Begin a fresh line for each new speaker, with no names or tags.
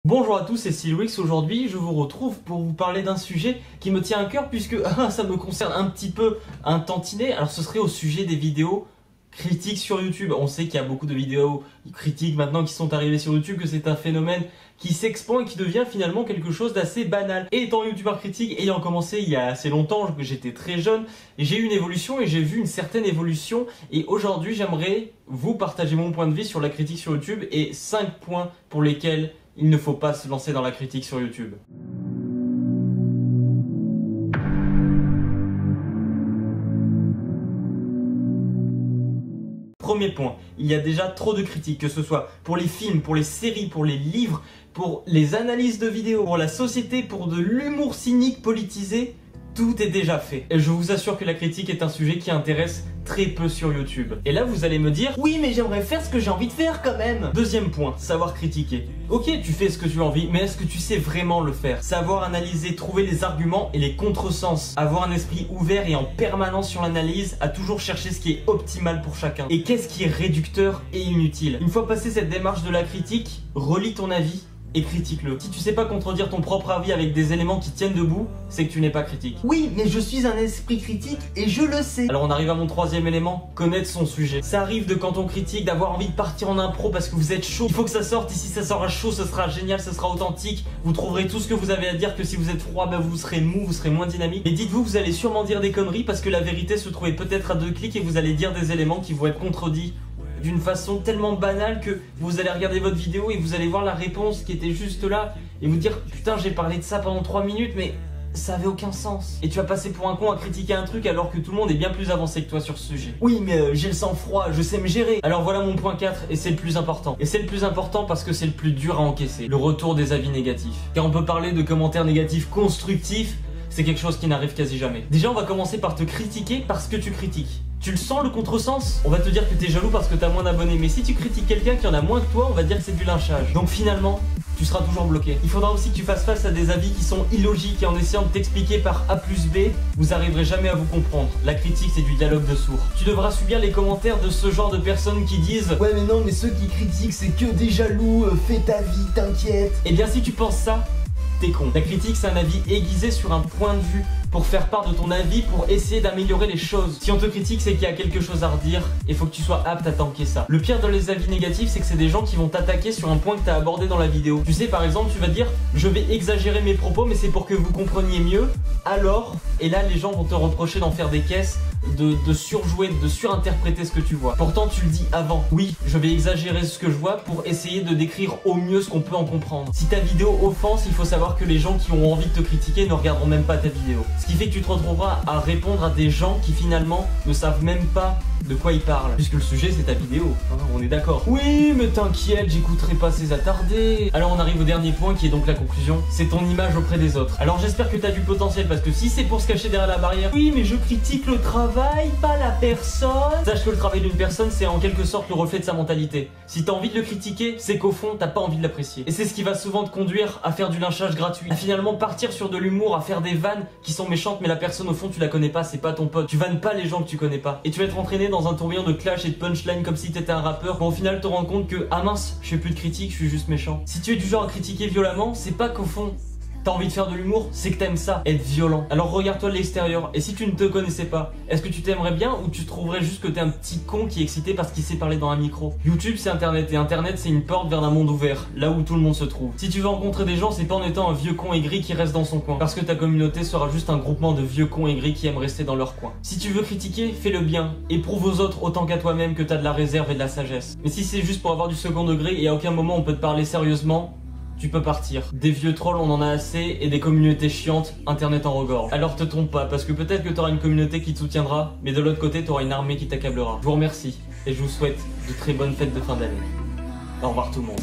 Bonjour à tous, c'est Sylwix. Aujourd'hui, je vous retrouve pour vous parler d'un sujet qui me tient à cœur puisque ça me concerne un petit peu un tantinet. Alors ce serait au sujet des vidéos critiques sur YouTube. On sait qu'il y a beaucoup de vidéos critiques maintenant qui sont arrivées sur YouTube, que c'est un phénomène qui s'expand et qui devient finalement quelque chose d'assez banal. Et étant youtubeur critique, ayant commencé il y a assez longtemps, que j'étais très jeune, j'ai eu une évolution et j'ai vu une certaine évolution. Et aujourd'hui, j'aimerais vous partager mon point de vue sur la critique sur YouTube et 5 points pour lesquels il ne faut pas se lancer dans la critique sur YouTube. Premier point, il y a déjà trop de critiques, que ce soit pour les films, pour les séries, pour les livres, pour les analyses de vidéos, pour la société, pour de l'humour cynique politisé. Tout est déjà fait. Et je vous assure que la critique est un sujet qui intéresse très peu sur YouTube. Et là, vous allez me dire, oui, mais j'aimerais faire ce que j'ai envie de faire quand même. Deuxième point, savoir critiquer. Ok, tu fais ce que tu as envie, mais est-ce que tu sais vraiment le faire? Savoir analyser, trouver les arguments et les contresens. Avoir un esprit ouvert et en permanence sur l'analyse, à toujours chercher ce qui est optimal pour chacun. Et qu'est-ce qui est réducteur et inutile? Une fois passé cette démarche de la critique, relis ton avis et critique-le. Si tu sais pas contredire ton propre avis avec des éléments qui tiennent debout, c'est que tu n'es pas critique.
Oui, mais je suis un esprit critique et je le sais.
Alors on arrive à mon troisième élément, connaître son sujet. Ça arrive de quand on critique, d'avoir envie de partir en impro parce que vous êtes chaud. Il faut que ça sorte, et si ça sort à chaud, ce sera génial, ce sera authentique. Vous trouverez tout ce que vous avez à dire, que si vous êtes froid, vous serez mou, vous serez moins dynamique. Mais dites-vous, vous allez sûrement dire des conneries parce que la vérité se trouvait peut-être à 2 clics et vous allez dire des éléments qui vont être contredits d'une façon tellement banale que vous allez regarder votre vidéo et vous allez voir la réponse qui était juste là et vous dire putain, j'ai parlé de ça pendant 3 minutes mais ça avait aucun sens. Et tu vas passer pour un con à critiquer un truc alors que tout le monde est bien plus avancé que toi sur ce sujet. Oui, mais j'ai le sang froid, je sais me gérer. Alors voilà mon point 4 et c'est le plus important. Et c'est le plus important parce que c'est le plus dur à encaisser. Le retour des avis négatifs. Car on peut parler de commentaires négatifs constructifs, c'est quelque chose qui n'arrive quasi jamais. Déjà, on va commencer par te critiquer parce que tu critiques. Tu le sens le contresens? On va te dire que t'es jaloux parce que t'as moins d'abonnés. Mais si tu critiques quelqu'un qui en a moins que toi, on va dire que c'est du lynchage. Donc finalement, tu seras toujours bloqué. Il faudra aussi que tu fasses face à des avis qui sont illogiques et en essayant de t'expliquer par A plus B, vous arriverez jamais à vous comprendre. La critique, c'est du dialogue de sourds. Tu devras subir les commentaires de ce genre de personnes qui disent
ouais mais non, mais ceux qui critiquent c'est que des jaloux, fais ta vie, t'inquiète.
Eh bien si tu penses ça, t'es con. La critique, c'est un avis aiguisé sur un point de vue pour faire part de ton avis, pour essayer d'améliorer les choses. Si on te critique, c'est qu'il y a quelque chose à redire et faut que tu sois apte à tanker ça. Le pire dans les avis négatifs, c'est que c'est des gens qui vont t'attaquer sur un point que tu as abordé dans la vidéo. Tu sais, par exemple, tu vas dire je vais exagérer mes propos mais c'est pour que vous compreniez mieux. Alors, et là les gens vont te reprocher d'en faire des caisses, de surjouer, de surinterpréter ce que tu vois. Pourtant tu le dis avant. Oui, je vais exagérer ce que je vois pour essayer de décrire au mieux ce qu'on peut en comprendre. Si ta vidéo offense, il faut savoir que les gens qui ont envie de te critiquer ne regarderont même pas ta vidéo. Ce qui fait que tu te retrouveras à répondre à des gens qui finalement ne savent même pas de quoi ils parlent. Puisque le sujet c'est ta vidéo, hein, on est d'accord. Oui mais t'inquiète, j'écouterai pas ces attardés. Alors on arrive au dernier point qui est donc la conclusion. C'est ton image auprès des autres. Alors j'espère que t'as du potentiel parce que si c'est pour se cacher derrière la barrière, oui mais je critique le travail, pas la personne. Sache que le travail d'une personne c'est en quelque sorte le reflet de sa mentalité. Si t'as envie de le critiquer, c'est qu'au fond t'as pas envie de l'apprécier. Et c'est ce qui va souvent te conduire à faire du lynchage gratuit, à finalement partir sur de l'humour, à faire des vannes qui sont méchantes mais la personne au fond tu la connais pas, c'est pas ton pote. Tu vannes pas les gens que tu connais pas. Et tu vas être entraîné dans un tourbillon de clash et de punchline comme si t'étais un rappeur pour au final te rendre compte que ah mince, je fais plus de critique, je suis juste méchant. Si tu es du genre à critiquer violemment, c'est pas qu'au fond t'as envie de faire de l'humour, c'est que t'aimes ça, être violent. Alors regarde-toi de l'extérieur, et si tu ne te connaissais pas, est-ce que tu t'aimerais bien ou tu trouverais juste que t'es un petit con qui est excité parce qu'il sait parler dans un micro? YouTube c'est internet, et internet c'est une porte vers un monde ouvert, là où tout le monde se trouve. Si tu veux rencontrer des gens, c'est pas en étant un vieux con aigri qui reste dans son coin, parce que ta communauté sera juste un groupement de vieux cons aigris qui aiment rester dans leur coin. Si tu veux critiquer, fais le bien, et prouve aux autres autant qu'à toi-même que t'as de la réserve et de la sagesse. Mais si c'est juste pour avoir du second degré et à aucun moment on peut te parler sérieusement, tu peux partir. Des vieux trolls on en a assez et des communautés chiantes, internet en regorge. Alors te trompe pas parce que peut-être que t'auras une communauté qui te soutiendra, mais de l'autre côté t'auras une armée qui t'accablera. Je vous remercie et je vous souhaite de très bonnes fêtes de fin d'année. Au revoir tout le monde.